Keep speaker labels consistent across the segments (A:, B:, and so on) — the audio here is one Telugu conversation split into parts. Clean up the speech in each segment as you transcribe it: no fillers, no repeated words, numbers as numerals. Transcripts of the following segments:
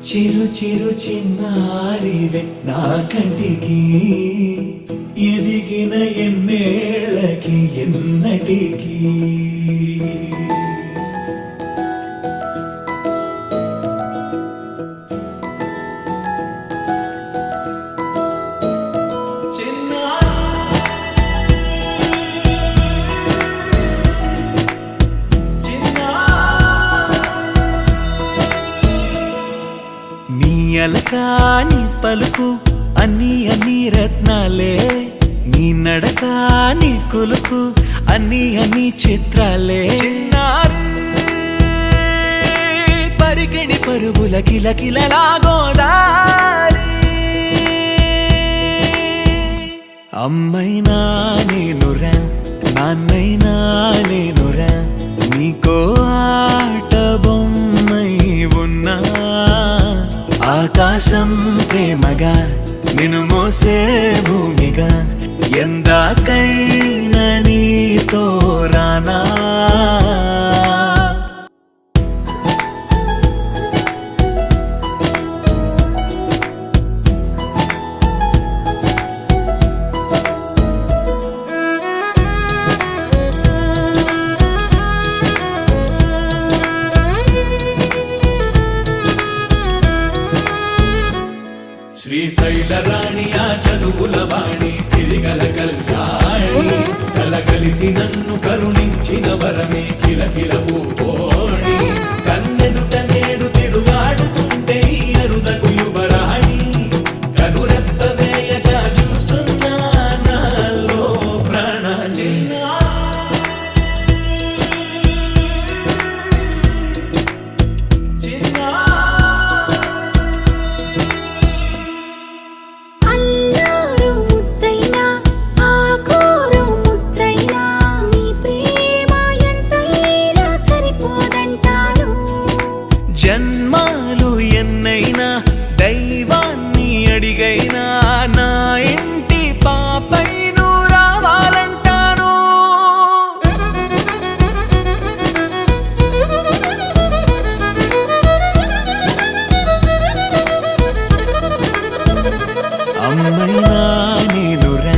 A: చిరు చిరు చిన్నారివే నా కంటికి ఎదిగిన ఎన్నేళ్ళకి ఎన్నటికి అలకాని పలుకు అన్ని రత్నాలే నీ నడకాని కులుకు అన్ని చిత్రాలే పరికిణి పరుగుల కిలకిలలాగోదారి అమ్మైనా నేనురా నాన్నైనా నేనురా నీకో ఆట బొమ్మై ఉన్నా ఆకాశం ప్రేమగా నిన్ను మోసే భూమిగా ఎందాకైనా నీతో రానా శ్రీశైల రాణి ఆ చదువుల వాణి సిరిగల కల్యాణి కలగలిసి నన్ను కరుణించిన వరమే కిలకిల పూకోణి కన్నెదుట నేడు తిరుగాడుతుంటే ఈ అరుదకు యువరాణి కనురెప్ప వేయక చూస్తున్నా నాలో ప్రాణ జన్మాలు ఎన్నైనా దైవాన్ని అడిగైనా నా ఇంటి పాపై నువ్వు రావాలంటాను అమ్మైనా నేనురా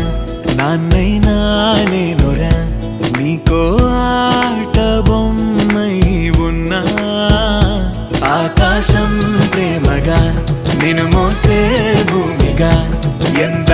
A: నాన్నైనా నేనురా నీకో ఆట బొమ్మై ఉన్నా ఆకాశం ప్రేమగా నిన్ను మోసే భూమిగా ఎంత